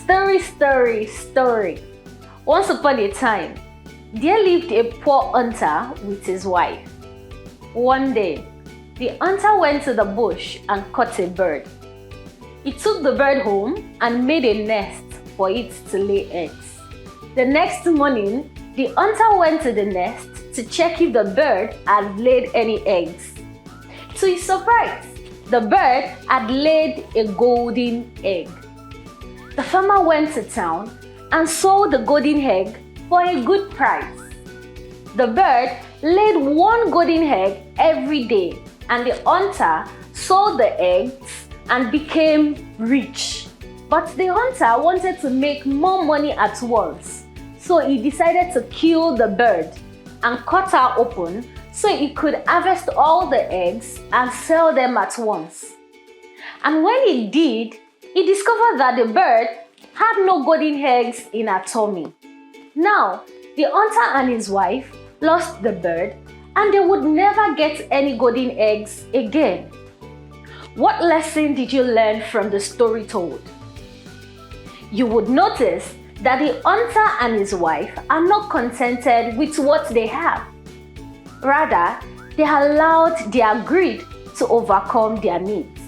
Story. Once upon a time, there lived a poor hunter with his wife. One day, the hunter went to the bush and caught a bird. He took the bird home and made a nest for it to lay eggs. The next morning, the hunter went to the nest to check if the bird had laid any eggs. To his surprise, the bird had laid a golden egg. The farmer went to town and sold the golden egg for a good price. The bird laid one golden egg every day, and the hunter sold the eggs and became rich. But the hunter wanted to make more money at once, so he decided to kill the bird and cut her open so he could harvest all the eggs and sell them at once. And when he did, he discovered that the bird had no golden eggs in her tummy. Now, the hunter and his wife lost the bird, and they would never get any golden eggs again. What lesson did you learn from the story told? You would notice that the hunter and his wife are not contented with what they have. Rather, they allowed their greed to overcome their needs.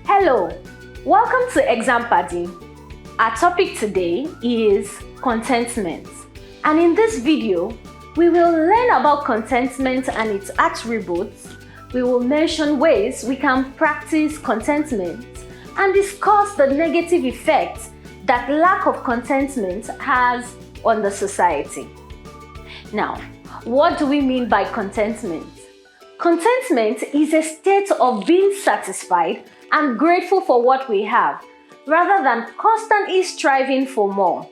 Hello, welcome to ExamPadi. Our topic today is contentment. And in this video, we will learn about contentment and its attributes. We will mention ways we can practice contentment and discuss the negative effects that lack of contentment has on the society. Now, what do we mean by contentment? Contentment is a state of being satisfied and grateful for what we have, rather than constantly striving for more.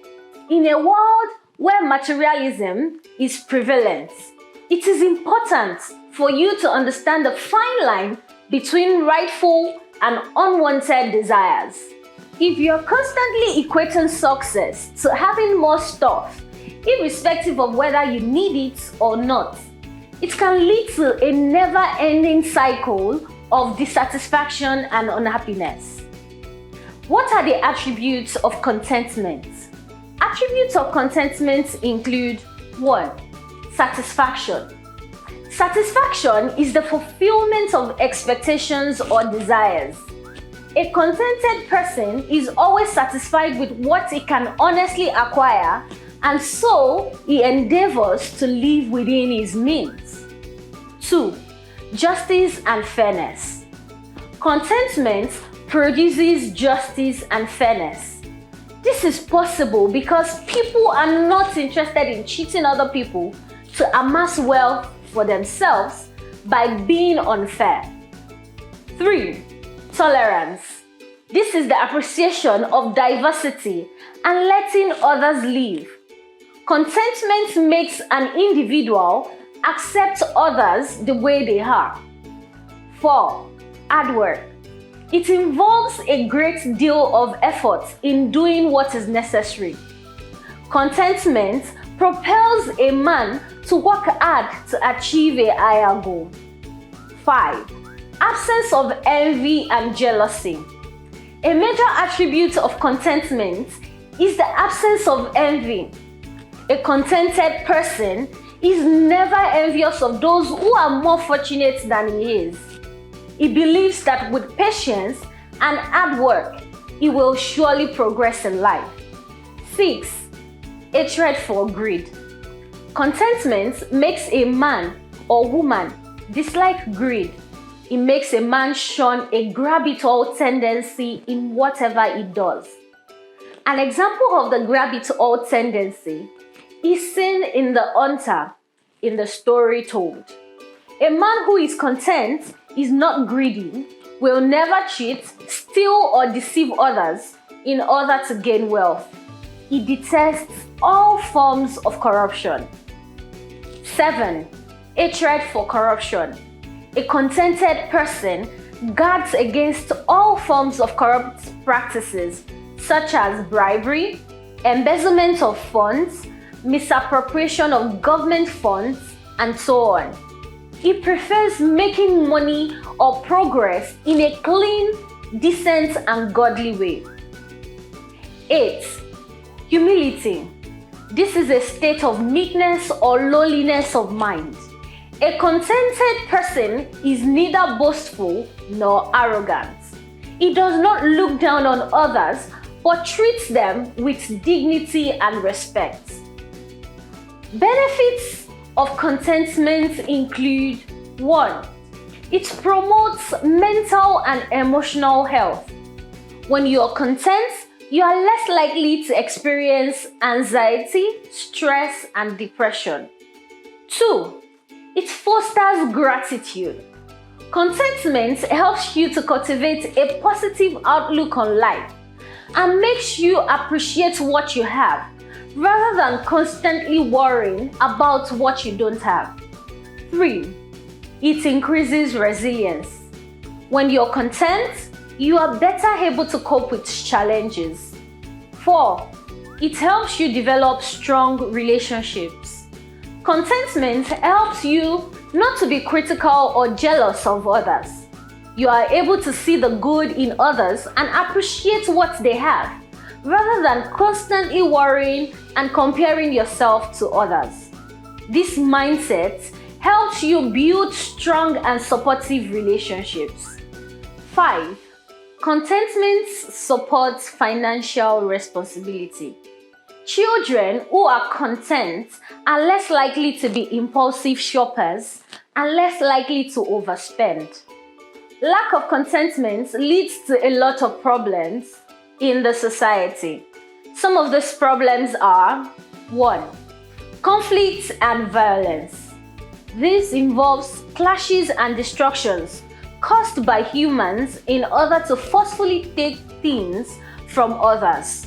In a world where materialism is prevalent, it is important for you to understand the fine line between rightful and unwanted desires. If you're constantly equating success to having more stuff, irrespective of whether you need it or not, it can lead to a never-ending cycle of dissatisfaction and unhappiness. What are the attributes of contentment? Attributes of contentment include 1. Satisfaction. Satisfaction is the fulfillment of expectations or desires. A contented person is always satisfied with what he can honestly acquire, and so he endeavors to live within his means. 2. Justice and fairness. Contentment produces justice and fairness. This is possible because people are not interested in cheating other people to amass wealth for themselves by being unfair. 3. Tolerance. This is the appreciation of diversity and letting others live. Contentment makes an individual accept others the way they are. 4. Hard work. It involves a great deal of effort in doing what is necessary. Contentment propels a man to work hard to achieve a higher goal. 5. Absence of envy and jealousy. A major attribute of contentment is the absence of envy. A contented person is never envious of those who are more fortunate than he is. He believes that with patience and hard work, he will surely progress in life. 6. Hatred for greed. Contentment makes a man or woman dislike greed. It makes a man shun a grab-it-all tendency in whatever he does. An example of the grab-it-all tendency is seen in the hunter in the story told. A man who is content, is not greedy, will never cheat, steal, or deceive others in order to gain wealth. He detests all forms of corruption. 7. Hatred for corruption. A contented person guards against all forms of corrupt practices such as bribery, embezzlement of funds, misappropriation of government funds, and so on. He prefers making money or progress in a clean, decent, and godly way. 8. Humility. This is a state of meekness or lowliness of mind. A contented person is neither boastful nor arrogant. He does not look down on others, but treats them with dignity and respect. Benefits of contentment include 1. It promotes mental and emotional health. When you are content, you are less likely to experience anxiety, stress, and depression. 2. It fosters gratitude. Contentment helps you to cultivate a positive outlook on life and makes you appreciate what you have rather than constantly worrying about what you don't have. 3. It increases resilience. When you're content, you are better able to cope with challenges. 4. It helps you develop strong relationships. Contentment helps you not to be critical or jealous of others. You are able to see the good in others and appreciate what they have, rather than constantly worrying and comparing yourself to others. This mindset helps you build strong and supportive relationships. 5. Contentment supports financial responsibility. Children who are content are less likely to be impulsive shoppers and less likely to overspend. Lack of contentment leads to a lot of problems in the society. Some of these problems are 1. Conflict and violence. This involves clashes and destructions caused by humans in order to forcefully take things from others.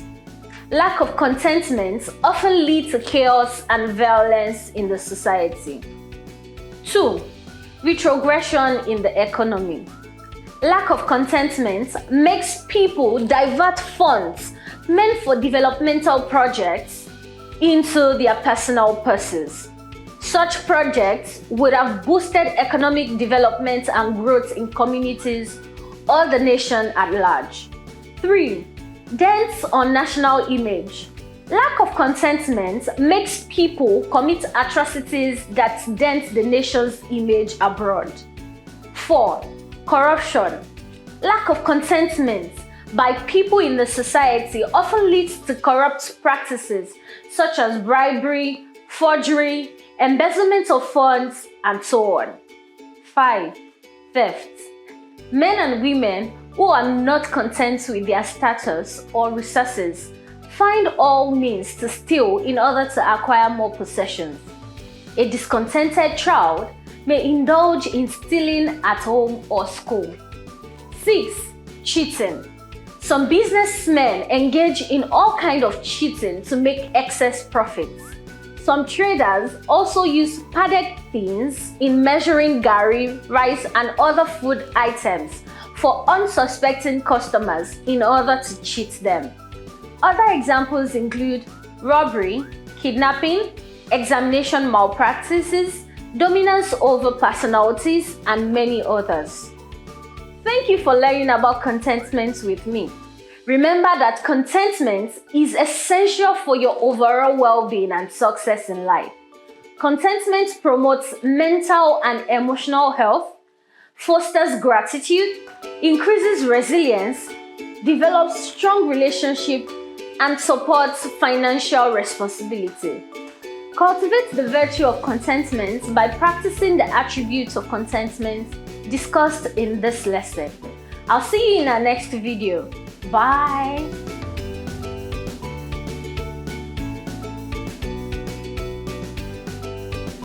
Lack of contentment often leads to chaos and violence in the society. 2. Retrogression in the economy. Lack of contentment makes people divert funds meant for developmental projects into their personal purses. Such projects would have boosted economic development and growth in communities or the nation at large. 3. Dents on national image. Lack of contentment makes people commit atrocities that dent the nation's image abroad. 4. Corruption. Lack of contentment by people in the society often leads to corrupt practices such as bribery, forgery, embezzlement of funds, and so on. 5. Theft. Men and women who are not content with their status or resources find all means to steal in order to acquire more possessions. A discontented child may indulge in stealing at home or school. 6. Cheating. Some businessmen engage in all kinds of cheating to make excess profits. Some traders also use padded things in measuring garri, rice, and other food items for unsuspecting customers in order to cheat them. Other examples include robbery, kidnapping, examination malpractices, dominance over personalities, and many others. Thank you for learning about contentment with me. Remember that contentment is essential for your overall well-being and success in life. Contentment promotes mental and emotional health, fosters gratitude, increases resilience, develops strong relationships, and supports financial responsibility. Cultivate the virtue of contentment by practicing the attributes of contentment discussed in this lesson. I'll see you in our next video. Bye!